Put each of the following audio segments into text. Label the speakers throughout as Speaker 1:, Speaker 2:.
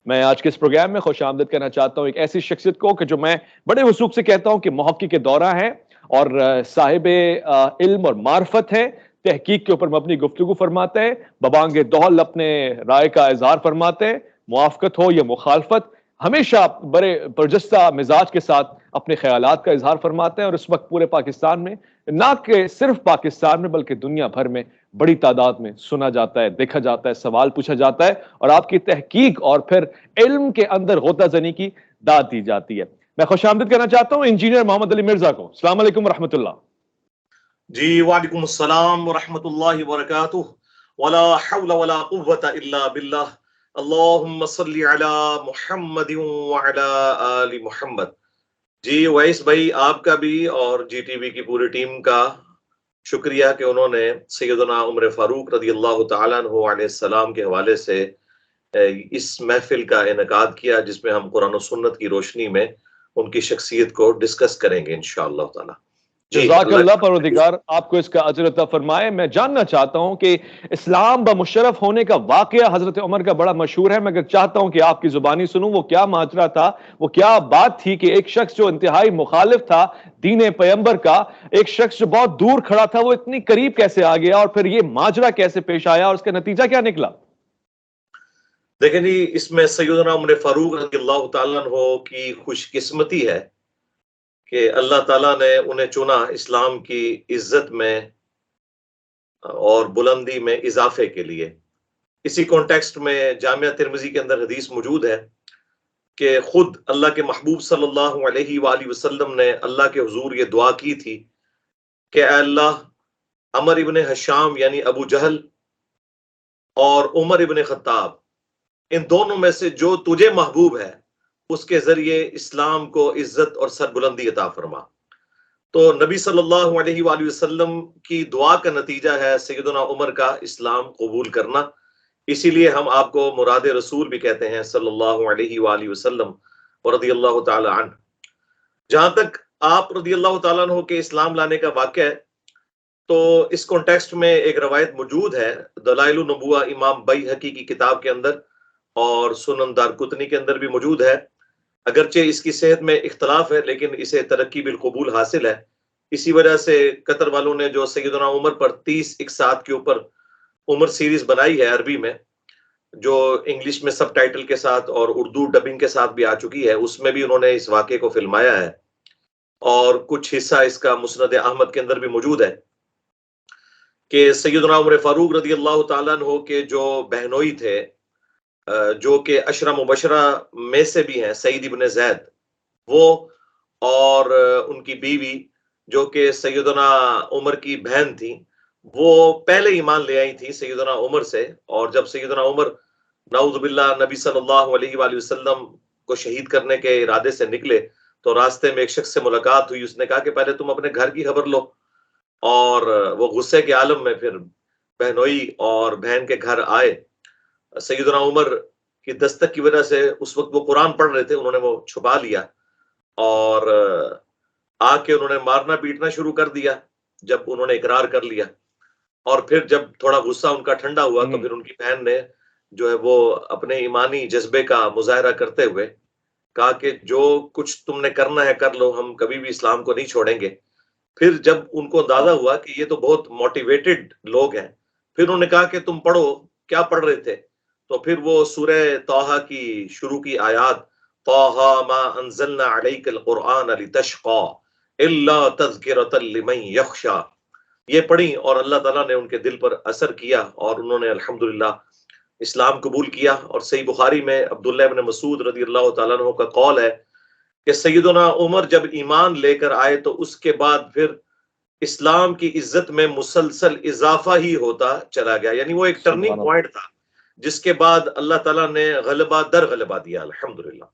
Speaker 1: میں آج کے اس پروگرام میں خوش آمدید کرنا چاہتا ہوں ایک ایسی شخصیت کو کہ جو میں بڑے وثوق سے کہتا ہوں کہ محقق دورہ ہیں اور صاحب علم اور معرفت ہیں، تحقیق کے اوپر مبنی گفتگو فرماتے ہیں، ببانگ دہل اپنے رائے کا اظہار فرماتے ہیں، موافقت ہو یا مخالفت ہمیشہ بڑے برجستہ مزاج کے ساتھ اپنے خیالات کا اظہار فرماتے ہیں، اور اس وقت پورے پاکستان میں نہ کہ صرف پاکستان میں بلکہ دنیا بھر میں بڑی تعداد میں سنا جاتا ہے، دیکھا جاتا ہے، سوال پوچھا جاتا ہے، اور آپ کی تحقیق اور پھر علم کے اندر غوطہ زنی کی داد دی جاتی ہے۔ میں خوش آمدید کرنا چاہتا ہوں انجینئر محمد علی مرزا کو۔ السلام علیکم ورحمۃ اللہ۔
Speaker 2: جی وعلیکم السلام ورحمۃ اللہ وبرکاتہ۔ ولا حول ولا قوة الا باللہ۔ اللہم صلی علی محمد وعلی آل محمد۔ جی ویس بھائی، آپ کا بھی اور جی ٹی وی کی پوری ٹیم کا شکریہ کہ انہوں نے سیدنا عمر فاروق رضی اللہ تعالیٰ عنہ علیہ السلام کے حوالے سے اس محفل کا انعقاد کیا، جس میں ہم قرآن و سنت کی روشنی میں ان کی شخصیت کو ڈسکس کریں گے انشاءاللہ تعالی۔
Speaker 1: جزاک اللہ پروردگار آپ کو اس کا اجر عطا فرمائے۔ میں جاننا چاہتا ہوں کہ اسلام بمشرف ہونے کا واقعہ حضرت عمر کا بڑا مشہور ہے، میں اگر چاہتا ہوں کہ آپ کی زبانی سنوں وہ کیا ماجرا تھا، وہ کیا بات تھی کہ ایک شخص جو انتہائی مخالف تھا دین پیغمبر کا، ایک شخص جو بہت دور کھڑا تھا، وہ اتنی قریب کیسے آ گیا، اور پھر یہ ماجرا کیسے پیش آیا اور اس کا نتیجہ کیا نکلا؟
Speaker 2: دیکھیں جی، اس میں سیدنا عمر فاروق رضی اللہ تعالیٰ عنہ کی خوش قسمتی ہے کہ اللہ تعالیٰ نے انہیں چنا اسلام کی عزت میں اور بلندی میں اضافے کے لیے۔ اسی کانٹیکسٹ میں جامعہ ترمذی کے اندر حدیث موجود ہے کہ خود اللہ کے محبوب صلی اللہ علیہ وآلہ وسلم نے اللہ کے حضور یہ دعا کی تھی کہ اے اللہ، عمر ابن حشام یعنی ابو جہل اور عمر ابن خطاب، ان دونوں میں سے جو تجھے محبوب ہے اس کے ذریعے اسلام کو عزت اور سربلندی عطا فرما۔ تو نبی صلی اللہ علیہ وآلہ وسلم کی دعا کا نتیجہ ہے سیدنا عمر کا اسلام قبول کرنا۔ اسی لیے ہم آپ کو مراد رسول بھی کہتے ہیں صلی اللہ علیہ وآلہ وسلم ورضی اللہ تعالی عنہ۔ جہاں تک آپ رضی اللہ تعالیٰ عنہ کے اسلام لانے کا واقعہ ہے، تو اس کانٹیکسٹ میں ایک روایت موجود ہے دلائل النبوہ امام بیہقی کی کتاب کے اندر اور سنن دارقطنی کے اندر بھی موجود ہے، اگرچہ اس کی صحت میں اختلاف ہے لیکن اسے ترقی بالقبول حاصل ہے۔ اسی وجہ سے قطر والوں نے جو سیدنا عمر پر 30 اقساط کے اوپر عمر سیریز بنائی ہے عربی میں، جو انگلش میں سب ٹائٹل کے ساتھ اور اردو ڈبنگ کے ساتھ بھی آ چکی ہے، اس میں بھی انہوں نے اس واقعے کو فلمایا ہے، اور کچھ حصہ اس کا مسند احمد کے اندر بھی موجود ہے کہ سیدنا عمر فاروق رضی اللہ تعالیٰ عنہ کے جو بہنوئی تھے، جو کہ عشرہ مبشرہ میں سے بھی ہیں، سعید ابن زید، وہ اور ان کی بیوی جو کہ سیدنا عمر کی بہن تھی، وہ پہلے ایمان لے آئی تھی سیدنا عمر سے، اور جب سیدنا عمر نعوذ باللہ نبی صلی اللہ علیہ وآلہ وسلم کو شہید کرنے کے ارادے سے نکلے تو راستے میں ایک شخص سے ملاقات ہوئی، اس نے کہا کہ پہلے تم اپنے گھر کی خبر لو، اور وہ غصے کے عالم میں پھر بہنوئی اور بہن کے گھر آئے۔ سیدنا عمر کی دستک کی وجہ سے اس وقت وہ قرآن پڑھ رہے تھے، انہوں نے وہ چھپا لیا اور آ کے انہوں نے مارنا پیٹنا شروع کر دیا جب انہوں نے اقرار کر لیا، اور پھر جب تھوڑا غصہ ان کا ٹھنڈا ہوا تو پھر ان کی بہن نے جو ہے وہ اپنے ایمانی جذبے کا مظاہرہ کرتے ہوئے کہا کہ جو کچھ تم نے کرنا ہے کر لو، ہم کبھی بھی اسلام کو نہیں چھوڑیں گے۔ پھر جب ان کو اندازہ ہوا کہ یہ تو بہت موٹیویٹڈ لوگ ہیں، پھر انہوں نے کہا کہ تم پڑھو، کیا پڑھ رہے تھے؟ تو پھر وہ سورہ طٰہٰ کی شروع کی آیات، طٰہٰ ما انزلنا علیک القرآن لتشقیٰ الا تذکرۃ لمن یخشیٰ، یہ پڑھی، اور اللہ تعالیٰ نے ان کے دل پر اثر کیا اور انہوں نے الحمدللہ اسلام قبول کیا۔ اور صحیح بخاری میں عبداللہ ابن مسعود رضی اللہ تعالیٰ عنہ کا قول ہے کہ سیدنا عمر جب ایمان لے کر آئے تو اس کے بعد پھر اسلام کی عزت میں مسلسل اضافہ ہی ہوتا چلا گیا، یعنی وہ ایک ٹرننگ پوائنٹ تھا جس کے بعد اللہ تعالیٰ نے غلبہ در غلبہ دیا، الحمدللہ۔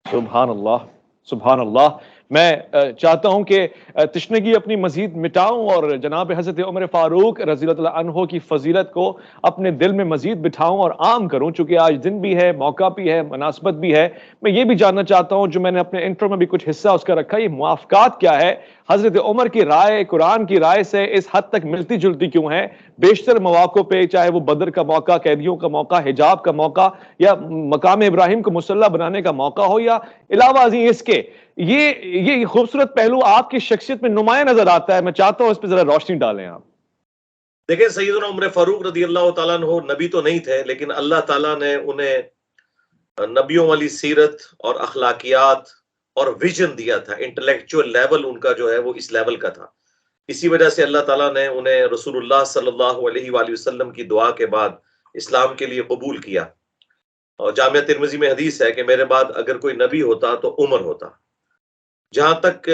Speaker 1: سبحان اللہ، سبحان اللہ۔ میں چاہتا ہوں کہ تشنگی اپنی مزید مٹاؤں اور جناب حضرت عمر فاروق رضی اللہ عنہ کی فضیلت کو اپنے دل میں مزید بٹھاؤں اور عام کروں، چونکہ آج دن بھی ہے، موقع بھی ہے، مناسبت بھی ہے۔ میں یہ بھی جاننا چاہتا ہوں، جو میں نے اپنے انٹرو میں بھی کچھ حصہ اس کا رکھا، یہ موافقات کیا ہے؟ حضرت عمر کی رائے قرآن کی رائے سے اس حد تک ملتی جلتی کیوں ہے؟ بیشتر مواقع پہ، چاہے وہ بدر کا موقع، قیدیوں کا موقع، حجاب کا موقع، یا مقام ابراہیم کو مسلح بنانے کا موقع ہو، یا علاوہ ازیں اس کے، یہ خوبصورت پہلو آپ کی شخصیت میں نمایاں نظر آتا ہے۔ میں چاہتا ہوں اس پہ ذرا روشنی ڈالیں آپ۔
Speaker 2: دیکھیں، سیدنا عمر فاروق رضی اللہ تعالیٰ عنہ نبی تو نہیں تھے، لیکن اللہ تعالیٰ نے انہیں نبیوں والی سیرت اور اخلاقیات اور ویژن دیا تھا۔ انٹلیکچوئل لیول ان کا جو ہے وہ اس لیول کا تھا۔ اسی وجہ سے اللہ تعالیٰ نے انہیں رسول اللہ صلی اللہ علیہ وآلہ وسلم کی دعا کے بعد اسلام کے لیے قبول کیا۔ اور جامعہ ترمذی میں حدیث ہے کہ میرے بعد اگر کوئی نبی ہوتا تو عمر ہوتا۔ جہاں تک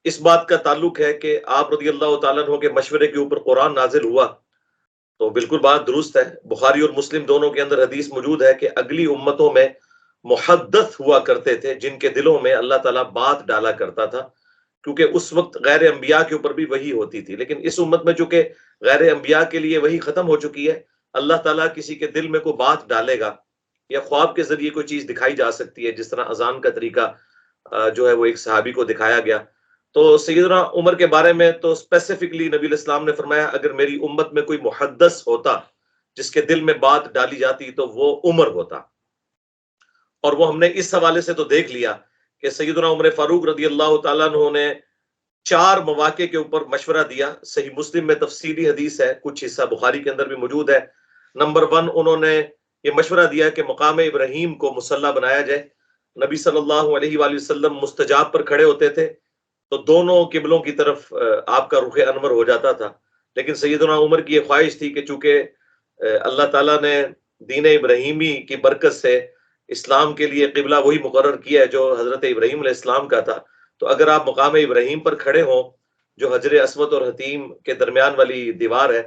Speaker 2: اس بات کا تعلق ہے کہ آپ رضی اللہ تعالیٰ عنہ کے مشورے کے اوپر قرآن نازل ہوا، تو بالکل بات درست ہے۔ بخاری اور مسلم دونوں کے اندر حدیث موجود ہے کہ اگلی امتوں میں محدث ہوا کرتے تھے، جن کے دلوں میں اللہ تعالیٰ بات ڈالا کرتا تھا، کیونکہ اس وقت غیر انبیاء کے اوپر بھی وحی ہوتی تھی۔ لیکن اس امت میں چونکہ غیر انبیاء کے لیے وحی ختم ہو چکی ہے، اللہ تعالیٰ کسی کے دل میں کوئی بات ڈالے گا، یا خواب کے ذریعے کوئی چیز دکھائی جا سکتی ہے، جس طرح اذان کا طریقہ جو ہے وہ ایک صحابی کو دکھایا گیا۔ تو سیدنا عمر کے بارے میں تو اسپیسیفکلی نبی علیہ السلام نے فرمایا، اگر میری امت میں کوئی محدث ہوتا جس کے دل میں بات ڈالی جاتی تو وہ عمر ہوتا۔ اور وہ ہم نے اس حوالے سے تو دیکھ لیا کہ سیدنا عمر فاروق رضی اللہ تعالیٰ عنہ نے 4 مواقع کے اوپر مشورہ دیا۔ صحیح مسلم میں تفصیلی حدیث ہے، کچھ حصہ بخاری کے اندر بھی موجود ہے۔ نمبر 1، انہوں نے یہ مشورہ دیا کہ مقام ابراہیم کو مسلح بنایا جائے۔ نبی صلی اللہ علیہ وآلہ وسلم مستجاب پر کھڑے ہوتے تھے تو دونوں قبلوں کی طرف آپ کا رخ انور ہو جاتا تھا، لیکن سیدنا عمر کی یہ خواہش تھی کہ چونکہ اللہ تعالیٰ نے دین ابراہیمی کی برکت سے اسلام کے لیے قبلہ وہی مقرر کیا ہے جو حضرت ابراہیم علیہ السلام کا تھا، تو اگر آپ مقام ابراہیم پر کھڑے ہوں جو حجر اسود اور حتیم کے درمیان والی دیوار ہے،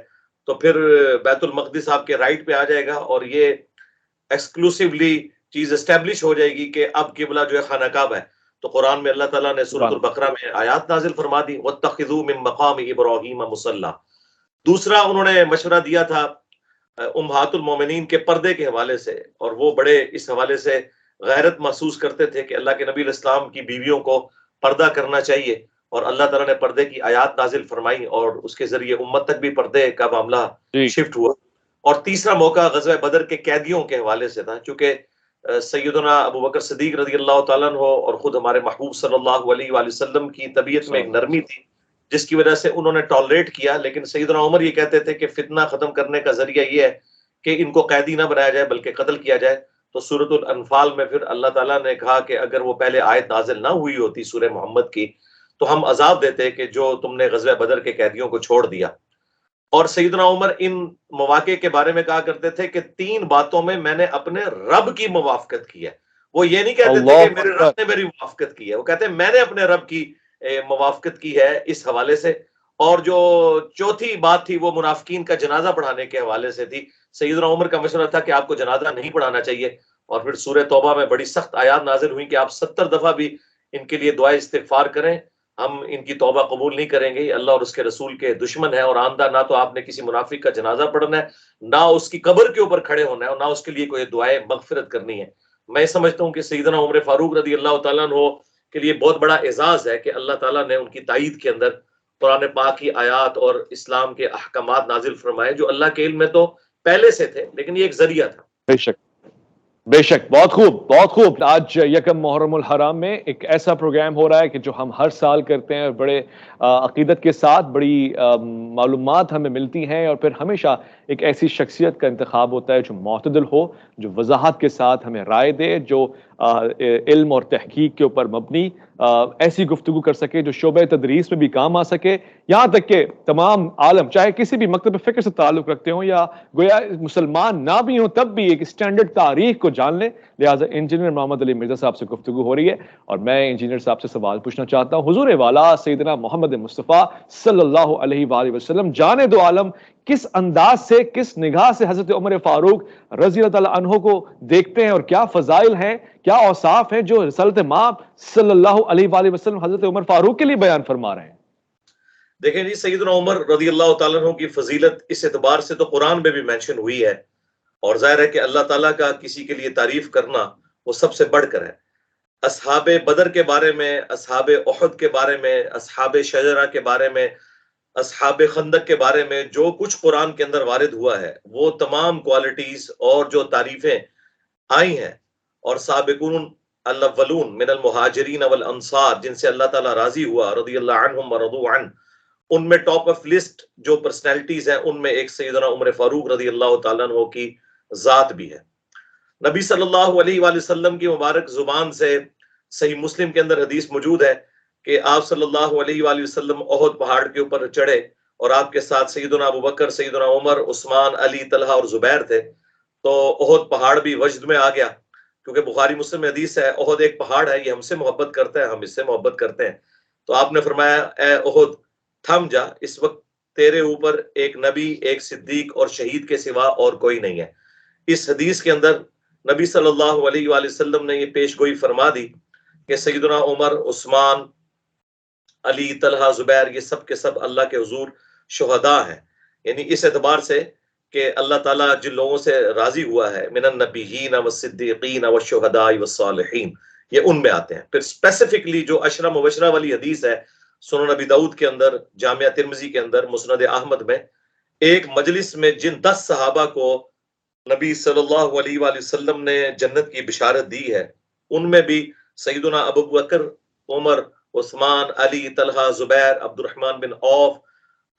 Speaker 2: تو پھر بیت المقدس آپ کے رائٹ پہ آ جائے گا، اور یہ ایکسکلوسیولی چیز اسٹیبلش ہو جائے گی کہ اب قبلہ جو ہے خانہ کعبہ ہے۔ تو قرآن میں اللہ تعالیٰ نے سورۃ البقرہ میں آیات نازل فرما دی، وَاتَّخِذُوا مِن مَقَامِ إِبْرَاهِيمَ مُصَلًّى۔ دوسرا انہوں نے مشورہ دیا تھا امہات المومنین کے پردے کے حوالے سے، اور وہ بڑے اس حوالے سے غیرت محسوس کرتے تھے کہ اللہ کے نبی علیہ السلام کی بیویوں کو پردہ کرنا چاہیے، اور اللہ تعالیٰ نے پردے کی آیات نازل فرمائی، اور اس کے ذریعے امت تک بھی پردے کا معاملہ شفٹ ہوا۔ اور تیسرا موقع غزوہ بدر کے قیدیوں کے حوالے سے تھا، چونکہ سیدنا ابو بکر صدیق رضی اللہ تعالیٰ عنہ اور خود ہمارے محبوب صلی اللہ علیہ وآلہ وسلم کی طبیعت میں ایک نرمی تھی، جس کی وجہ سے انہوں نے ٹالریٹ کیا۔ لیکن سیدنا عمر یہ کہتے تھے کہ فتنہ ختم کرنے کا ذریعہ یہ ہے کہ ان کو قیدی نہ بنایا جائے بلکہ قتل کیا جائے۔ تو سورۃ الانفال میں پھر اللہ تعالیٰ نے کہا کہ اگر وہ پہلے آیت نازل نہ ہوئی ہوتی سورہ محمد کی، تو ہم عذاب دیتے کہ جو تم نے غزوہ بدر کے قیدیوں کو چھوڑ دیا۔ اور سیدنا عمر ان مواقع کے بارے میں کہا کرتے تھے کہ 3 باتوں میں میں نے اپنے رب کی موافقت کی ہے۔ وہ یہ نہیں کہتے تھے کہ میرے رب نے میری موافقت کی ہے، وہ کہتے ہیں میں نے اپنے رب کی موافقت کی ہے اس حوالے سے۔ اور جو چوتھی بات تھی وہ منافقین کا جنازہ پڑھانے کے حوالے سے تھی۔ سیدنا عمر کا مشورہ تھا کہ آپ کو جنازہ نہیں پڑھانا چاہیے، اور پھر سورہ توبہ میں بڑی سخت آیات نازل ہوئی کہ آپ 70 دفعہ بھی ان کے لیے دعائے استغفار کریں، ہم ان کی توبہ قبول نہیں کریں گے، اللہ اور اس کے رسول کے دشمن ہے۔ اور آندہ نہ تو آپ نے کسی منافق کا جنازہ پڑھنا ہے، نہ اس کی قبر کے اوپر کھڑے ہونا ہے، اور نہ اس کے لیے کوئی دعائے مغفرت کرنی ہے۔ میں سمجھتا ہوں کہ سیدنا عمر فاروق رضی اللہ تعالیٰ عنہ کے لیے بہت بڑا اعزاز ہے کہ اللہ تعالیٰ نے ان کی تائید کے اندر قرآن پاک کی آیات اور اسلام کے احکامات نازل فرمائے، جو اللہ کے علم میں تو پہلے سے تھے، لیکن یہ ایک ذریعہ تھا۔
Speaker 1: بے شک، بے شک، بہت خوب، بہت خوب۔ آج یکم محرم الحرام میں ایک ایسا پروگرام ہو رہا ہے کہ جو ہم ہر سال کرتے ہیں، بڑے عقیدت کے ساتھ، بڑی معلومات ہمیں ملتی ہیں، اور پھر ہمیشہ ایک ایسی شخصیت کا انتخاب ہوتا ہے جو معتدل ہو، جو وضاحت کے ساتھ ہمیں رائے دے، جو علم اور تحقیق کے اوپر مبنی ایسی گفتگو کر سکے جو شعبہ تدریس میں بھی کام آ سکے، یہاں تک کہ تمام عالم چاہے کسی بھی مکتب فکر سے تعلق رکھتے ہوں یا گویا مسلمان نہ بھی ہوں تب بھی ایک اسٹینڈرڈ تاریخ کو جان لیں۔ لہٰذا انجینئر محمد علی مرزا صاحب سے گفتگو ہو رہی ہے، اور میں انجینئر صاحب سے سوال پوچھنا چاہتا ہوں۔ حضور والا سیدنا محمد مصطفیٰ صلی اللہ علیہ وآلہ وسلم جان دو عالم کس انداز سے، کس نگاہ سے حضرت عمر فاروق رضی اللہ تعالیٰ عنہ کو دیکھتے ہیں، اور کیا فضائل ہیں، کیا اوصاف ہیں جو رسالت مآب صلی اللہ علیہ وآلہ وسلم حضرت عمر فاروق کے لیے بیان فرما رہے ہیں؟
Speaker 2: دیکھیں جی، سیدنا عمر رضی اللہ تعالیٰ عنہ کی فضیلت اس اعتبار سے تو قرآن میں بھی مینشن ہوئی ہے، اور ظاہر ہے کہ اللہ تعالیٰ کا کسی کے لیے تعریف کرنا وہ سب سے بڑھ کر ہے۔ اصحاب بدر کے بارے میں، اصحاب احد کے بارے میں، اصحاب شجرہ کے بارے میں، اصحاب خندق کے بارے میں جو کچھ قرآن کے اندر وارد ہوا ہے، وہ تمام کوالٹیز اور جو تعریفیں آئی ہیں، اور سابقون الاولون من المہاجرین والانصار جن سے اللہ تعالیٰ راضی ہوا رضی اللہ عنہم ورضوا عنہ، ان میں ٹاپ آف لسٹ جو پرسنالٹیز ہیں ان میں ایک سیدنا عمر فاروق رضی اللہ تعالیٰ عنہ کی ذات بھی ہے۔ نبی صلی اللہ علیہ وآلہ وسلم کی مبارک زبان سے صحیح مسلم کے اندر حدیث موجود ہے کہ آپ صلی اللہ علیہ وآلہ وسلم احد پہاڑ کے اوپر چڑھے، اور آپ کے ساتھ سیدنا ابو بکر، سیدنا عمر، عثمان، علی، طلحہ اور زبیر تھے۔ تو احد پہاڑ بھی وجد میں آ گیا، کیونکہ بخاری مسلم میں حدیث ہے احد ایک پہاڑ ہے، یہ ہم سے محبت کرتا ہے، ہم اس سے محبت کرتے ہیں۔ تو آپ نے فرمایا اے احد تھم جا، اس وقت تیرے اوپر ایک نبی، ایک صدیق اور شہید کے سوا اور کوئی نہیں ہے۔ اس حدیث کے اندر نبی صلی اللہ علیہ وآلہ وسلم نے یہ پیش گوئی فرما دی کہ سیدنا عمر، عثمان، علی، طلحہ، زبیر، یہ سب کے سب اللہ کے حضور شہداء ہیں، یعنی اس اعتبار سے کہ اللہ تعالیٰ جن لوگوں سے راضی ہوا ہے، من النبیین والصدیقین والشہداء والصالحین، یہ ان میں آتے ہیں۔ پھر اسپیسیفکلی جو عشرہ مبشرہ والی حدیث ہے سنن نبی داؤد کے اندر، جامعہ ترمذی کے اندر، مسند احمد میں، ایک مجلس میں جن 10 صحابہ کو نبی صلی اللہ علیہ وآلہ وسلم نے جنت کی بشارت دی ہے، ان میں بھی سیدنا ابو بکر، عمر، عثمان، علی، طلحہ، زبیر، عبد الرحمن بن عوف،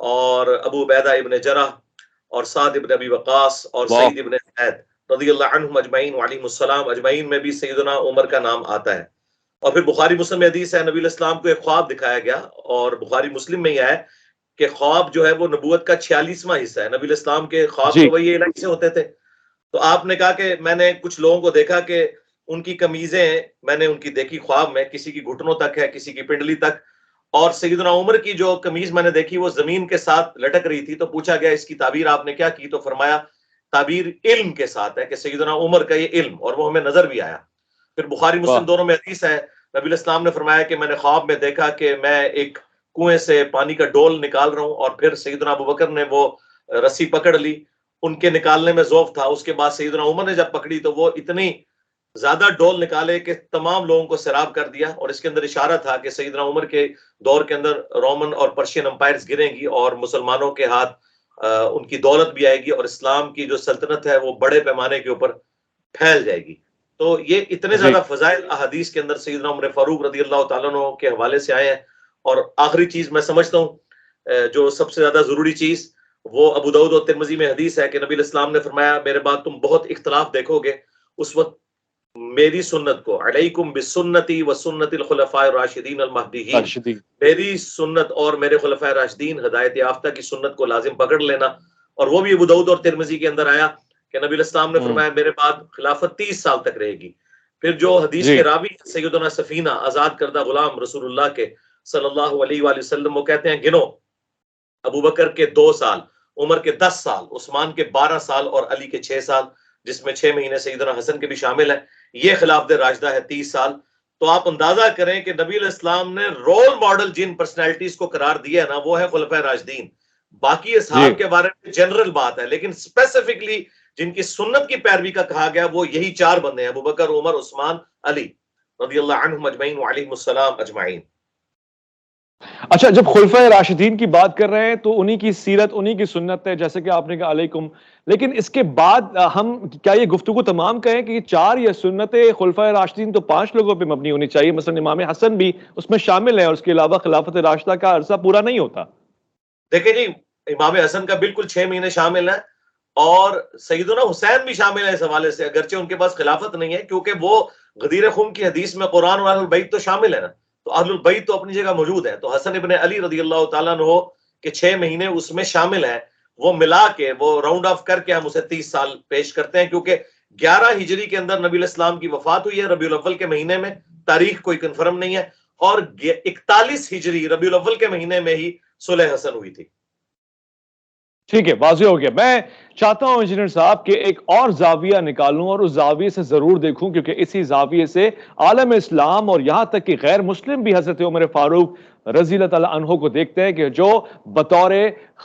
Speaker 2: اور ابو عبیدہ ابن جرح، اور سعد ابن ابی وقاص، اور سعید ابن زید رضی اللہ عنہم اجمعین وعلیہم السلام اجمعین میں بھی سیدنا عمر کا نام آتا ہے۔ اور پھر بخاری مسلم میں حدیث ہے، نبی علیہ السلام کو ایک خواب دکھایا گیا، اور بخاری مسلم میں یہ ہے کہ خواب جو ہے وہ نبوت کا 46واں حصہ ہے۔ نبی علیہ السلام کے خواب تو وہی الگ سے ہوتے تھے۔ تو آپ نے کہا کہ میں نے کچھ لوگوں کو دیکھا کہ ان کی قمیضیں میں نے ان کی دیکھی خواب میں، کسی کی گھٹنوں تک ہے، کسی کی پنڈلی تک، اور سیدنا عمر کی جو قمیض میں نے دیکھی وہ زمین کے ساتھ لٹک رہی تھی۔ تو پوچھا گیا اس کی تعبیر آپ نے کیا کی؟ تو فرمایا تعبیر علم کے ساتھ ہے، کہ سیدنا عمر کا یہ علم، اور وہ ہمیں نظر بھی آیا۔ پھر بخاری مسلم دونوں میں حدیث ہے، نبی علیہ السلام نے فرمایا کہ میں نے خواب میں دیکھا کہ میں ایک کنویں سے پانی کا ڈول نکال رہا ہوں، اور پھر سیدنا ابو بکر نے وہ رسی پکڑ لی، ان کے نکالنے میں ذوف تھا، اس کے بعد سیدنا عمر نے جب پکڑی تو وہ اتنی زیادہ ڈول نکالے کہ تمام لوگوں کو سیراب کر دیا۔ اور اس کے اندر اشارہ تھا کہ سیدنا عمر کے دور کے اندر رومن اور پرشین امپائرز گریں گی، اور مسلمانوں کے ہاتھ ان کی دولت بھی آئے گی، اور اسلام کی جو سلطنت ہے وہ بڑے پیمانے کے اوپر پھیل جائے گی۔ تو یہ اتنے زیادہ فضائل احادیث کے اندر سیدنا عمر فاروق رضی اللہ تعالیٰ عنہ کے حوالے سے آئے ہیں۔ اور آخری چیز میں سمجھتا ہوں جو سب سے زیادہ ضروری چیز، وہ ابو داؤد اور ترمذی میں حدیث ہے کہ نبی علیہ السلام نے فرمایا میرے بعد تم بہت اختلاف دیکھو گے، اس وقت میری سنت کو، علیکم بسنتی و سنت الخلفاء الراشدین المہدیین، میری سنت اور میرے خلفاء راشدین ہدایت یافتہ کی سنت کو لازم پکڑ لینا۔ اور وہ بھی ابو داؤد اور ترمذی کے اندر آیا کہ نبی علیہ السلام نے فرمایا میرے بعد خلافت 30 سال تک رہے گی۔ پھر جو حدیث کے راوی سیدنا سفینہ، آزاد کردہ غلام رسول اللہ کے صلی اللہ علیہ وآلہ وسلم، وہ کہتے ہیں گنو، ابو بکر کے 2 سال، عمر کے 10 سال، عثمان کے 12 سال، اور علی کے 6 سال، جس میں 6 مہینے سیدنا حسن کے بھی شامل ہیں، یہ خلافت راشدہ ہے 30 سال۔ تو آپ اندازہ کریں کہ نبی علیہ السلام نے رول ماڈل جن پرسنالٹیز کو قرار دیا ہے نا، وہ ہے خلفاء راشدین۔ باقی اصحاب کے بارے میں جنرل بات ہے، لیکن اسپیسیفکلی جن کی سنت کی پیروی کا کہا گیا وہ یہی 4 بندے ہیں، ابو بکر، عمر، عثمان، علی رضی اللہ عنہم اجمعین وعلیہم السلام اجمعین۔
Speaker 1: اچھا، جب خلفائے راشدین کی بات کر رہے ہیں تو انہی کی سیرت، انہی کی سنت ہے، جیسے کہ آپ نے کہا علیکم، لیکن اس کے بعد ہم کیا یہ گفتگو تمام کہیں کہ یہ 4 یا سنت خلفائے راشدین تو 5 لوگوں پہ مبنی ہونی چاہیے؟ مثلا امام حسن بھی اس میں شامل ہے، اور اس کے علاوہ خلافت راشدہ کا عرصہ پورا نہیں ہوتا۔
Speaker 2: دیکھیں جی، امام حسن کا بالکل 6 مہینے شامل ہے، اور سیدنا حسین بھی شامل ہے اس حوالے سے، اگرچہ ان کے پاس خلافت نہیں ہے، کیونکہ وہ غدیر خم کی حدیث میں قرآن اور اہل البیت تو شامل ہے نا، تو اہل البیت تو اپنی جگہ موجود ہے۔ تو حسن ابن علی رضی اللہ تعالیٰ عنہ کے 6 مہینے اس میں شامل ہیں، وہ ملا کے، وہ راؤنڈ آف کر کے ہم اسے 30 سال پیش کرتے ہیں، کیونکہ 11 ہجری کے اندر نبی علیہ السلام کی وفات ہوئی ہے ربیع الاول کے مہینے میں، تاریخ کوئی کنفرم نہیں ہے، اور 41 ہجری ربیع الاول کے مہینے میں ہی صلح حسن ہوئی تھی۔
Speaker 1: ٹھیک ہے، واضح ہو گیا. میں چاہتا ہوں انجینئر صاحب کہ ایک اور زاویہ نکالوں اور اس زاویے سے ضرور دیکھوں، کیونکہ اسی زاویے سے عالم اسلام اور یہاں تک کہ غیر مسلم بھی حضرت عمر فاروق رضی اللہ تعالیٰ عنہ کو دیکھتے ہیں کہ جو بطور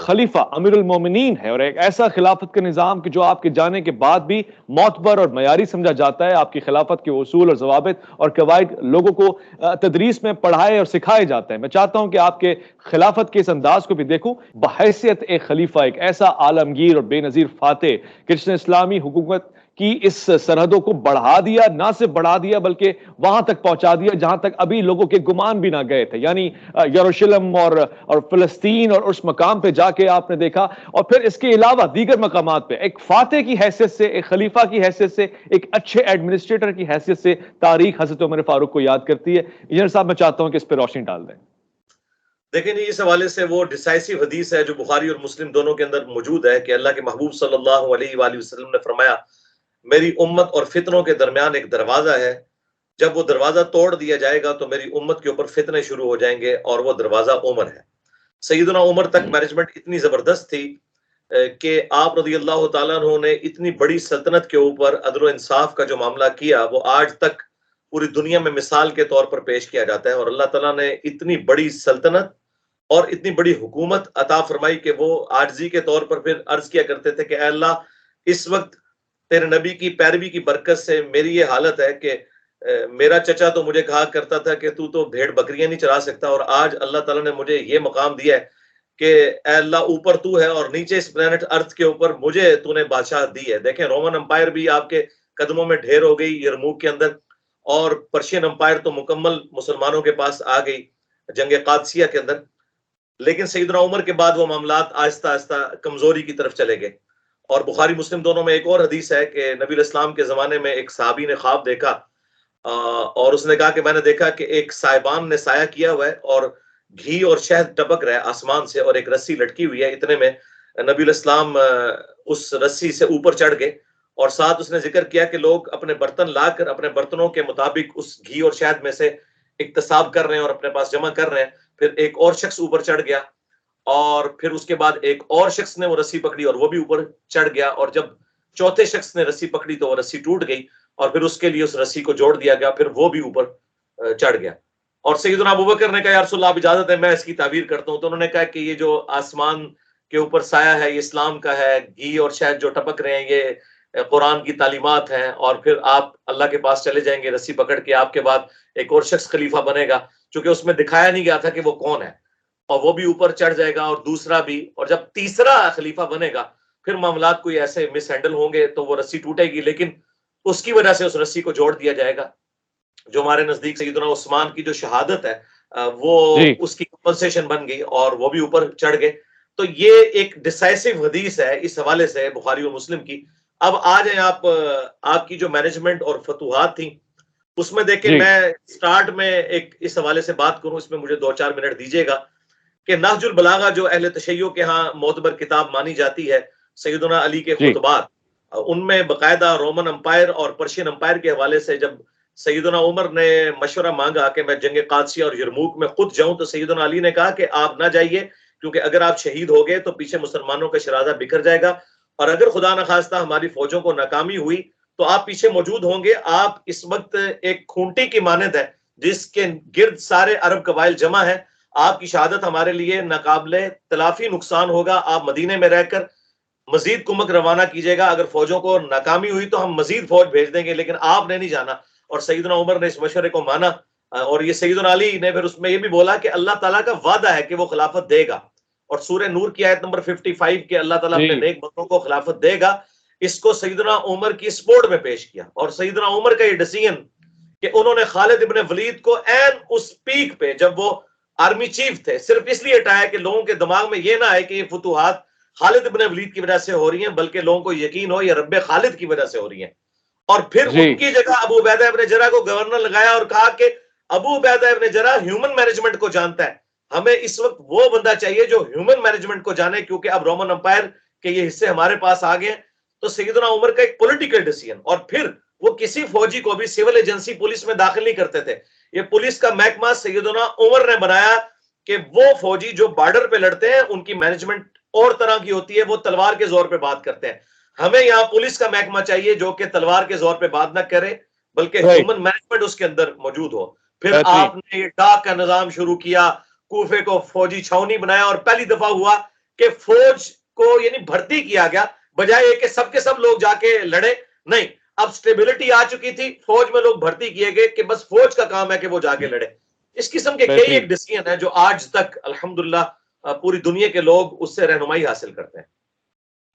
Speaker 1: خلیفہ امیر المومنین ہے، اور ایک ایسا خلافت کا نظام کہ جو آپ کے جانے کے بعد بھی معتبر اور معیاری سمجھا جاتا ہے. آپ کی خلافت کے اصول اور ضوابط اور قواعد لوگوں کو تدریس میں پڑھائے اور سکھائے جاتے ہیں. میں چاہتا ہوں کہ آپ کے خلافت کے اس انداز کو بھی دیکھوں بحیثیت ایک خلیفہ، ایک ایسا عالمگیر اور بے نظیر فاتح کہ جس نے اسلامی حکومت کی اس سرحدوں کو بڑھا دیا، نہ صرف بڑھا دیا بلکہ وہاں تک پہنچا دیا جہاں تک ابھی لوگوں کے گمان بھی نہ گئے تھے، یعنی یروشلم اور فلسطین اور اس مقام پہ جا کے آپ نے دیکھا. اور پھر اس کے علاوہ دیگر مقامات پہ ایک فاتح کی حیثیت سے، ایک خلیفہ کی حیثیت سے، ایک اچھے ایڈمنسٹریٹر کی حیثیت سے تاریخ حضرت عمر فاروق کو یاد کرتی ہے. انجینئر صاحب میں چاہتا ہوں کہ اس پہ روشنی ڈال دیں.
Speaker 2: دیکھیں جی، اس حوالے سے وہ ڈیسائسو حدیث ہے جو بخاری اور مسلم دونوں کے اندر موجود ہے کہ اللہ کے محبوب صلی اللہ علیہ وآلہ وسلم نے فرمایا، میری امت اور فتنوں کے درمیان ایک دروازہ ہے، جب وہ دروازہ توڑ دیا جائے گا تو میری امت کے اوپر فتنے شروع ہو جائیں گے، اور وہ دروازہ عمر ہے. سیدنا عمر تک مینجمنٹ اتنی زبردست تھی کہ آپ رضی اللہ تعالیٰ عنہ نے اتنی بڑی سلطنت کے اوپر عدل و انصاف کا جو معاملہ کیا وہ آج تک پوری دنیا میں مثال کے طور پر پیش کیا جاتا ہے. اور اللہ تعالیٰ نے اتنی بڑی سلطنت اور اتنی بڑی حکومت عطا فرمائی کہ وہ عاجزی کے طور پر پھر عرض کیا کرتے تھے کہ اے اللہ، اس وقت تیرے نبی کی پیروی کی برکت سے میری یہ حالت ہے کہ میرا چچا تو مجھے کہا کرتا تھا کہ تو بھیڑ بکریاں نہیں چرا سکتا، اور آج اللہ تعالیٰ نے مجھے یہ مقام دیا ہے کہ اے اللہ، اوپر تو ہے اور نیچے اس پلانٹ ارتھ کے اوپر مجھے تو نے بادشاہ دی ہے. دیکھیں، رومن امپائر بھی آپ کے قدموں میں ڈھیر ہو گئی یرموک کے اندر، اور پرشین امپائر تو مکمل مسلمانوں کے پاس آ گئی جنگ قادسیہ کے اندر. لیکن سیدنا عمر کے بعد وہ معاملات آہستہ آہستہ کمزوری کی طرف چلے گئے. اور بخاری مسلم دونوں میں ایک اور حدیث ہے کہ نبی الاسلام کے زمانے میں ایک صحابی نے خواب دیکھا، اور اس نے کہا کہ میں نے دیکھا کہ ایک صاحبان نے سایہ کیا ہوا ہے اور گھی اور شہد ٹپک رہا ہے آسمان سے، اور ایک رسی لٹکی ہوئی ہے. اتنے میں نبی الاسلام اس رسی سے اوپر چڑھ گئے، اور ساتھ اس نے ذکر کیا کہ لوگ اپنے برتن لا کر اپنے برتنوں کے مطابق اس گھی اور شہد میں سے اکتساب کر رہے ہیں اور اپنے پاس جمع کر رہے ہیں. پھر ایک اور شخص اوپر چڑھ گیا، اور پھر اس کے بعد ایک اور شخص نے وہ رسی پکڑی اور وہ بھی اوپر چڑھ گیا، اور جب چوتھے شخص نے رسی پکڑی تو وہ رسی ٹوٹ گئی، اور پھر اس کے لیے اس رسی کو جوڑ دیا گیا، پھر وہ بھی اوپر چڑھ گیا. اور سیدنا ابوبکر نے کہا یا رسول اللہ، آپ اجازت ہے میں اس کی تعبیر کرتا ہوں. تو انہوں نے کہا کہ یہ جو آسمان کے اوپر سایہ ہے یہ اسلام کا ہے، گھی اور شہد جو ٹپک رہے ہیں یہ قرآن کی تعلیمات ہیں، اور پھر آپ اللہ کے پاس چلے جائیں گے رسی پکڑ کے. آپ کے بعد ایک اور شخص خلیفہ بنے گا، چونکہ اس میں دکھایا نہیں گیا تھا کہ وہ کون ہے، اور وہ بھی اوپر چڑھ جائے گا اور دوسرا بھی، اور جب تیسرا خلیفہ بنے گا پھر معاملات کوئی ایسے مس ہینڈل ہوں گے تو وہ رسی ٹوٹے گی، لیکن اس کی وجہ سے اس رسی کو جوڑ دیا جائے گا. جو ہمارے نزدیک سیدنا عثمان کی جو شہادت ہے وہ
Speaker 1: جی
Speaker 2: اس کی کمپنسیشن بن گئی اور وہ بھی اوپر چڑھ گئے. تو یہ ایک ڈیسائسو حدیث ہے اس حوالے سے بخاری و مسلم کی. اب آ جائیں آپ کی جو مینجمنٹ اور فتوحات تھیں اس میں دیکھیں،
Speaker 1: جی
Speaker 2: میں سٹارٹ میں ایک اس حوالے سے بات کروں، اس میں مجھے 2-4 منٹ دیجیے گا کہ نہج البلاغہ جو اہل تشیع کے ہاں معتبر کتاب مانی جاتی ہے، سیدنا علی کے
Speaker 1: جی
Speaker 2: خطبات، ان میں باقاعدہ رومن امپائر اور پرشین امپائر کے حوالے سے جب سیدنا عمر نے مشورہ مانگا کہ میں جنگ قادسیہ اور یرموک میں خود جاؤں، تو سیدنا علی نے کہا کہ آپ نہ جائیے، کیونکہ اگر آپ شہید ہو گئے تو پیچھے مسلمانوں کا شرازہ بکھر جائے گا، اور اگر خدا نخواستہ ہماری فوجوں کو ناکامی ہوئی تو آپ پیچھے موجود ہوں گے. آپ اس وقت ایک کھونٹی کی مانند ہے جس کے گرد سارے عرب قبائل جمع ہیں. آپ کی شہادت ہمارے لیے ناقابل تلافی نقصان ہوگا. آپ مدینے میں رہ کر مزید کمک روانہ کیجیے گا، اگر فوجوں کو ناکامی ہوئی تو ہم مزید فوج بھیج دیں گے، لیکن آپ نے نہیں جانا. اور سیدنا عمر نے اس مشورے کو مانا، اور یہ سیدنا علی نے پھر اس میں یہ بھی بولا کہ اللہ تعالیٰ کا وعدہ ہے کہ وہ خلافت دے گا، اور سورہ نور کی آیت نمبر 55 کے اللہ تعالیٰ اپنے
Speaker 1: جی
Speaker 2: نیک بندوں کو خلافت دے گا، اس کو سیدنا عمر کی سپورٹ میں پیش کیا. اور سیدنا عمر کا یہ ڈیسیژن کہ انہوں نے خالد ابن ولید کو این اس پیک پہ جب وہ آرمی چیف تھے صرف اس لیے ہٹایا کہ لوگوں کے دماغ میں یہ نہ آئے کہ یہ فتوحات خالد ابن ولید کی وجہ سے ہو رہی ہیں، بلکہ لوگوں کو یقین ہو یہ رب خالد کی وجہ سے ہو رہی ہیں. اور پھر
Speaker 1: جی
Speaker 2: ان کی جگہ ابو عبیدہ ابن جرح کو گورنر لگایا اور کہا کہ ابو عبیدہ ابن جرح ہیومن مینجمنٹ کو جانتا ہے، ہمیں اس وقت وہ بندہ چاہیے جو ہیومن مینجمنٹ کو جانے، کیونکہ اب رومن امپائر کے یہ حصے ہمارے پاس آ گئے ہیں. تو سیدنا عمر کا ایک پولیٹیکل ڈیسیژن. اور پھر وہ کسی فوجی کو بھی سول ایجنسی پولیس میں داخل نہیں کرتے تھے، یہ پولیس کا محکمہ سیدنا عمر نے بنایا کہ وہ فوجی جو بارڈر پہ لڑتے ہیں ان کی مینجمنٹ اور طرح کی ہوتی ہے، وہ تلوار کے زور پہ بات کرتے ہیں. ہمیں یہاں پولیس کا محکمہ چاہیے جو کہ تلوار کے زور پہ بات نہ کرے بلکہ ہیومن مینجمنٹ اس کے اندر موجود ہو. پھر آپ نے یہ ڈاک کا نظام شروع کیا، کوفے کو فوجی چھاونی بنایا، اور پہلی دفعہ ہوا کہ فوج کو یعنی بھرتی کیا گیا بجائے کہ سب کے سب لوگ جا کے لڑے. نہیں، اب سٹیبلٹی آ چکی تھی، فوج میں لوگ بھرتی کیے گئے کہ بس فوج کا کام ہے کہ وہ جا کے لڑے. اس قسم کے کئی ایک ڈسیزن ہیں جو آج تک الحمدللہ پوری دنیا کے لوگ اس سے رہنمائی حاصل کرتے ہیں.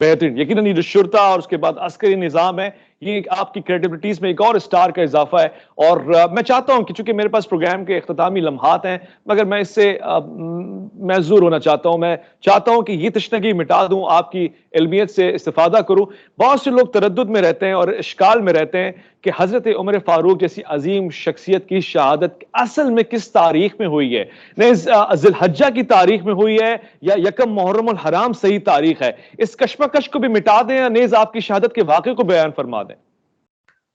Speaker 1: بہترین. یقیناً یہ جو شرطہ اور اس کے بعد عسکری نظام ہے، یہ آپ کی کریڈیبلٹیز میں ایک اور سٹار کا اضافہ ہے. اور میں چاہتا ہوں کہ چونکہ میرے پاس پروگرام کے اختتامی لمحات ہیں، مگر میں اس سے محظور ہونا چاہتا ہوں. میں چاہتا ہوں کہ یہ تشنگی مٹا دوں، آپ کی علمیت سے استفادہ کروں. بہت سے لوگ تردد میں رہتے ہیں اور اشکال میں رہتے ہیں کہ حضرت عمر فاروق جیسی عظیم شخصیت کی شہادت اصل میں کس تاریخ میں ہوئی ہے. ذی الحجہ کی تاریخ میں ہوئی ہے یا یکم محرم الحرام صحیح تاریخ ہے؟ اس کشمکش کو بھی مٹا دیں یا نیز آپ کی شہادت کے واقعے کو بیان فرما دیں.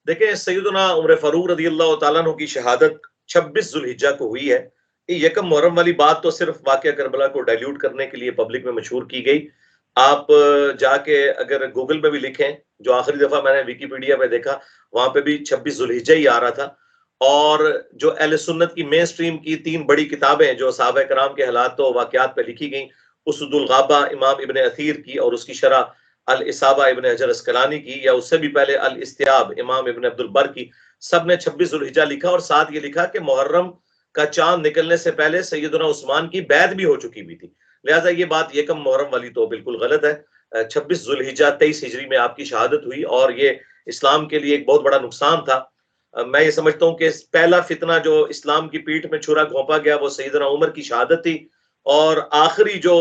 Speaker 2: دیکھیں، سیدنا عمر فاروق رضی اللہ تعالیٰ عنہ کی شہادت 26 ذو الحجہ کو ہوئی ہے. یہ یکم محرم والی بات تو صرف واقعہ کربلا کو ڈائلیوٹ کرنے کے لیے پبلک میں مشہور کی گئی. آپ جا کے اگر گوگل پہ بھی لکھیں، جو آخری دفعہ میں نے ویکیپیڈیا پہ دیکھا وہاں پہ بھی 26 ذو الحجہ ہی آ رہا تھا. اور جو اہل سنت کی مین سٹریم کی 3 بڑی کتابیں جو صحابہ کرام کے حالات و واقعات پہ لکھی گئیں، اسد الغابہ امام ابن اثیر کی اور اس کی شرح الاصابہ ابن حجر اسقلانی کی، یا اس سے بھی پہلے الاستیاب امام ابن عبد البر کی، سب نے 26 ذو الحجہ لکھا. اور ساتھ یہ لکھا کہ محرم کا چاند نکلنے سے پہلے سیدنا عثمان کی بیعت بھی ہو چکی بھی تھی. لہٰذا یہ بات یکم محرم والی تو بالکل غلط ہے. 26 ذو الحجہ 23 ہجری میں آپ کی شہادت ہوئی، اور یہ اسلام کے لیے ایک بہت بڑا نقصان تھا. میں یہ سمجھتا ہوں کہ پہلا فتنہ جو اسلام کی پیٹھ میں چھرا گھونپا گیا وہ سیدنا عمر کی شہادت تھی، اور آخری جو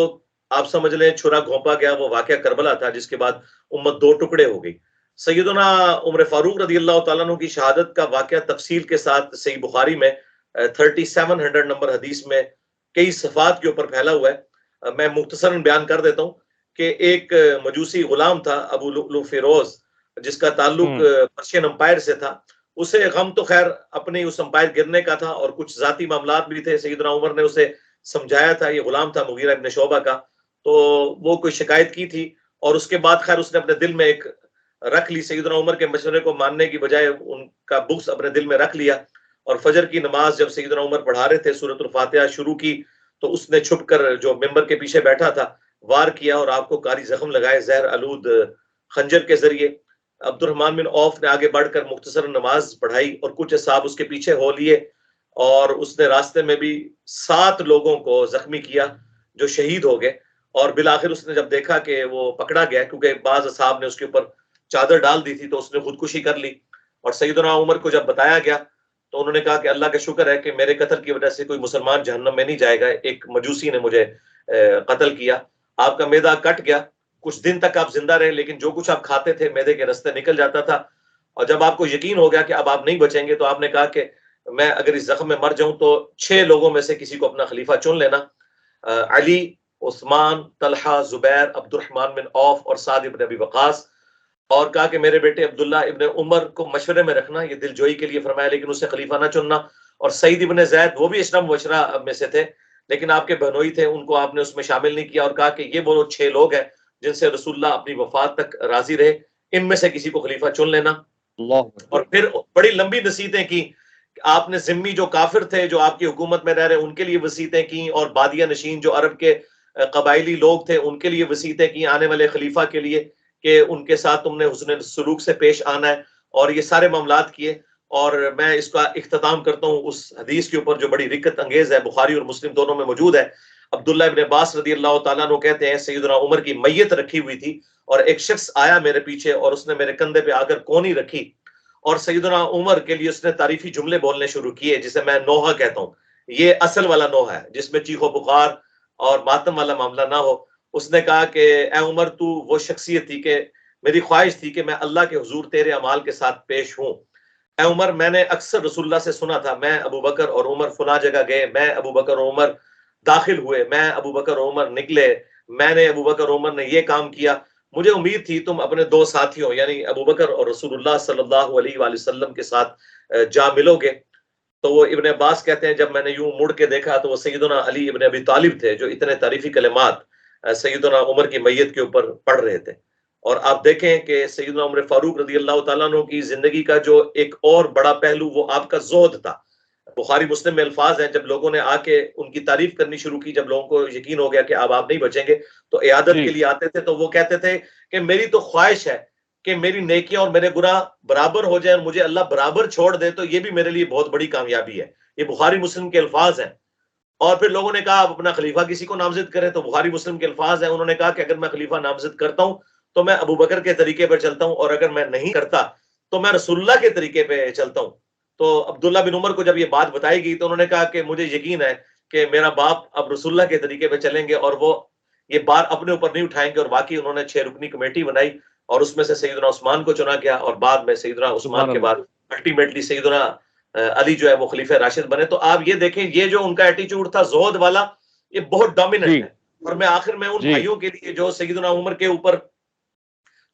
Speaker 2: آپ سمجھ لیں چھرا گھونپا گیا وہ واقعہ کربلا تھا، جس کے بعد امت 2 ٹکڑے ہو گئی. سیدنا عمر فاروق رضی اللہ تعالیٰ عنہ کی شہادت کا واقعہ تفصیل کے ساتھ صحیح بخاری میں 3700 نمبر حدیث میں کئی صفات کے اوپر پھیلا ہوا ہے. میں مختصراً بیان کر دیتا ہوں کہ ایک مجوسی غلام تھا ابو لؤلؤ فیروز، جس کا تعلق پرشین امپائر سے تھا. اسے غم تو خیر اپنی اس امپائر گرنے کا تھا، اور کچھ ذاتی معاملات بھی تھے. سیدنا عمر نے اسے سمجھایا تھا، یہ غلام تھا مغیرہ ابن شعبہ کا، تو وہ کوئی شکایت کی تھی، اور اس کے بعد خیر اس نے اپنے دل میں ایک رکھ لی. سیدنا عمر کے مشورے کو ماننے کی بجائے ان کا بغض اپنے دل میں رکھ لیا. اور فجر کی نماز جب سیدنا عمر پڑھا رہے تھے، سورۃ الفاتحہ شروع کی، تو اس نے چھپ کر جو ممبر کے پیچھے بیٹھا تھا وار کیا، اور آپ کو کاری زخم لگائے زہر آلود خنجر کے ذریعے. عبد الرحمن بن عوف نے آگے بڑھ کر مختصر نماز پڑھائی، اور کچھ اصحاب اس کے پیچھے ہو لیے، اور اس نے راستے میں بھی 7 لوگوں کو زخمی کیا جو شہید ہو گئے. اور بالآخر اس نے جب دیکھا کہ وہ پکڑا گیا، کیونکہ بعض اصحاب نے اس کے اوپر چادر ڈال دی تھی، تو اس نے خودکشی کر لی. اور سیدنا عمر کو جب بتایا گیا تو انہوں نے کہا کہ اللہ کا شکر ہے کہ میرے قتل کی وجہ سے کوئی مسلمان جہنم میں نہیں جائے گا، ایک مجوسی نے مجھے قتل کیا. آپ کا معدہ کٹ گیا، کچھ دن تک آپ زندہ رہے، لیکن جو کچھ آپ کھاتے تھے معدے کے راستے نکل جاتا تھا. اور جب آپ کو یقین ہو گیا کہ اب آپ نہیں بچیں گے، تو آپ نے کہا کہ میں اگر اس زخم میں مر جاؤں تو 6 لوگوں میں سے کسی کو اپنا خلیفہ چن لینا، علی، عثمان، طلحہ، زبیر، عبد الرحمن بن عوف اور سعد ابن ابی وقاص. اور کہا کہ میرے بیٹے عبداللہ ابن عمر کو مشورے میں رکھنا، یہ دل جوئی کے لیے فرمایا، لیکن اسے خلیفہ نہ چننا. اور سعید ابن زید، وہ بھی اشرم مبشرہ میں سے تھے، لیکن آپ کے بہنوئی تھے، ان کو آپ نے اس میں شامل نہیں کیا. اور کہا کہ یہ وہ 6 لوگ ہیں جن سے رسول اللہ اپنی وفات تک راضی رہے، ان میں سے کسی کو خلیفہ چن لینا. اور پھر بڑی لمبی نصیحتیں کی. آپ نے ذمی جو کافر تھے جو آپ کی حکومت میں رہ رہے ان کے لیے وصیتیں کی، اور بادیہ نشین جو عرب کے قبائلی لوگ تھے ان کے لیے وصیتیں کی آنے والے خلیفہ کے لیے، کہ ان کے ساتھ تم نے حسن سلوک سے پیش آنا ہے، اور یہ سارے معاملات کیے. اور میں اس کا اختتام کرتا ہوں اس حدیث کے اوپر جو بڑی رکت انگیز ہے، بخاری اور مسلم دونوں میں موجود ہے. عبداللہ ابن عباس رضی اللہ تعالیٰ عنہ کہتے ہیں سیدنا عمر کی میت رکھی ہوئی تھی، اور ایک شخص آیا میرے پیچھے اور اس نے میرے کندھے پہ آ کر کونی رکھی، اور سیدنا عمر کے لیے اس نے تعریفی جملے بولنے شروع کیے، جسے میں نوحہ کہتا ہوں. یہ اصل والا نوحہ ہے جس میں چیخ و پکار اور ماتم والا معاملہ نہ ہو. اس نے کہا کہ اے عمر، تو وہ شخصیت تھی کہ میری خواہش تھی کہ میں اللہ کے حضور تیرے اعمال کے ساتھ پیش ہوں. اے عمر، میں نے اکثر رسول اللہ سے سنا تھا، میں ابو بکر اور عمر فلاں جگہ گئے، میں ابو بکر اور عمر داخل ہوئے، میں ابو بکر اور عمر نکلے، میں نے ابو بکر اور عمر نے یہ کام کیا. مجھے امید تھی تم اپنے 2 ساتھیوں یعنی ابو بکر اور رسول اللہ صلی اللہ علیہ وآلہ وسلم کے ساتھ جا ملو گے. تو وہ ابن عباس کہتے ہیں جب میں نے یوں مڑ کے دیکھا تو وہ سیدنا علی ابن ابی طالب تھے، جو اتنے تعریفی کلمات سیدنا عمر کی میت کے اوپر پڑھ رہے تھے. اور آپ دیکھیں کہ سیدنا عمر فاروق رضی اللہ تعالیٰ عنہ کی زندگی کا جو ایک اور بڑا پہلو وہ آپ کا زہد تھا. بخاری مسلم میں الفاظ ہیں، جب لوگوں نے آ کے ان کی تعریف کرنی شروع کی، جب لوگوں کو یقین ہو گیا کہ اب آپ نہیں بچیں گے، تو عیادت کے لیے آتے تھے، تو وہ کہتے تھے کہ میری تو خواہش ہے کہ میری نیکیاں اور میرے گناہ برابر ہو جائیں اور مجھے اللہ برابر چھوڑ دے، تو یہ بھی میرے لیے بہت بڑی کامیابی ہے. یہ بخاری مسلم کے الفاظ ہیں. اور پھر لوگوں نے کہا آپ اپنا خلیفہ کسی کو نامزد کریں، تو بخاری مسلم کے الفاظ ہیں، انہوں نے کہا کہ اگر میں خلیفہ نامزد کرتا ہوں تو میں ابو بکر کے طریقے پر چلتا ہوں، اور اگر میں نہیں کرتا تو میں رسول اللہ کے طریقے پہ چلتا ہوں. تو عبداللہ بن عمر کو جب یہ بات بتائی گئی تو انہوں نے کہا کہ مجھے یقین ہے کہ میرا باپ اب رسول اللہ کے طریقے پہ چلیں گے اور وہ یہ بار اپنے اوپر نہیں اٹھائیں گے. اور باقی انہوں نے 6 رکنی کمیٹی بنائی اور اس میں سے سیدنا عثمان کو چنا گیا، اور بعد میں سیدنا عثمان کے بعد الٹیمیٹلی سیدنا علی جو ہے وہ خلیفہ راشد بنے. تو آپ یہ دیکھیں، یہ جو ان کا ایٹیچیوڈ تھا زہد والا، یہ بہت ڈومیننٹ ہے. اور میں آخر میں ان بھائیوں کے لیے جو سیدنا عمر کے اوپر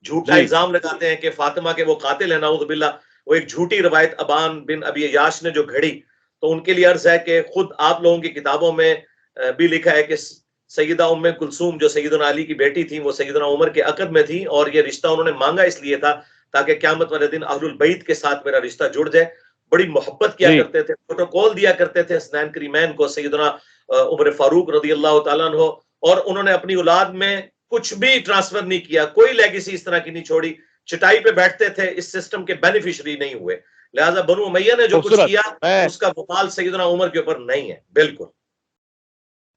Speaker 2: جھوٹا الزام لگاتے ہیں کہ فاطمہ کے وہ قاتل ہیں، نعوذ باللہ، وہ ایک جھوٹی روایت ابان بن ابی عیاش نے جو گھڑی، تو ان کے لیے عرض ہے کہ خود آپ لوگوں کی کتابوں میں بھی لکھا ہے کہ سیدہ ام کلثوم جو سیدنا علی کی بیٹی تھی، وہ سیدنا عمر کے عقد میں تھی، اور یہ رشتہ انہوں نے مانگا اس لیے تھا تاکہ قیامت والے دن اہل البیت کے ساتھ میرا رشتہ جڑ جائے. بڑی محبت کیا کرتے تھے، پروٹوکول دیا کرتے تھے حسنین کریمین کو، سیدنا عمر فاروق رضی اللہ تعالیٰ عنہ. اور انہوں نے اپنی اولاد میں کچھ بھی ٹرانسفر نہیں کیا، کوئی لیگیسی اس طرح کی نہیں چھوڑی. چٹائی پہ بیٹھتے تھے، اس سسٹم کے بینیفیشری نہیں ہوئے. لہٰذا بنو امیہ نے جو کچھ کیا اس کا وبال سیدنا عمر کے اوپر نہیں ہے. بالکل.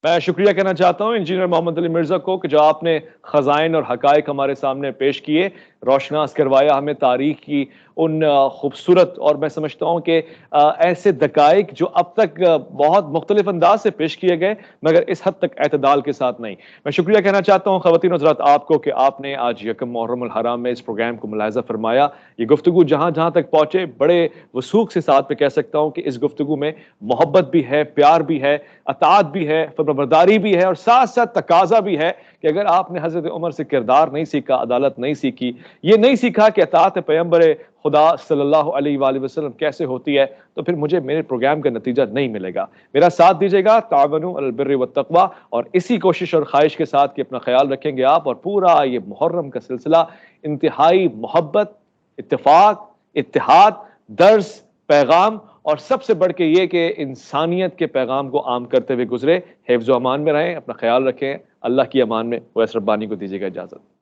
Speaker 1: میں شکریہ کہنا چاہتا ہوں انجینئر محمد علی مرزا کو کہ جو آپ نے خزائن اور حقائق ہمارے سامنے پیش کیے، روشناس کروایا ہمیں تاریخ کی ان خوبصورت اور میں سمجھتا ہوں کہ ایسے دقائق جو اب تک بہت مختلف انداز سے پیش کیے گئے مگر اس حد تک اعتدال کے ساتھ نہیں. میں شکریہ کہنا چاہتا ہوں خواتین و حضرات آپ کو کہ آپ نے آج یکم محرم الحرام میں اس پروگرام کو ملاحظہ فرمایا. یہ گفتگو جہاں جہاں تک پہنچے، بڑے وثوق سے ساتھ میں کہہ سکتا ہوں کہ اس گفتگو میں محبت بھی ہے، پیار بھی ہے، اطاعت بھی ہے، فرمانبرداری بھی ہے، اور ساتھ ساتھ تقاضا بھی ہے کہ اگر آپ نے حضرت عمر سے کردار نہیں سیکھا، عدالت نہیں سیکھی، یہ نہیں سیکھا کہ اطاعت پیغمبر خدا صلی اللہ علیہ وآلہ وسلم کیسے ہوتی ہے، تو پھر مجھے میرے پروگرام کا نتیجہ نہیں ملے گا. میرا ساتھ دیجیے گا، تعاونوا علی البر والتقوی، اور اسی کوشش اور خواہش کے ساتھ کہ اپنا خیال رکھیں گے آپ، اور پورا یہ محرم کا سلسلہ انتہائی محبت، اتفاق، اتحاد، درس، پیغام، اور سب سے بڑھ کے یہ کہ انسانیت کے پیغام کو عام کرتے ہوئے گزرے. حفظ و امان میں رہیں، اپنا خیال رکھیں. اللہ کی امان میں. ویس ربانی کو دیجیے گا اجازت.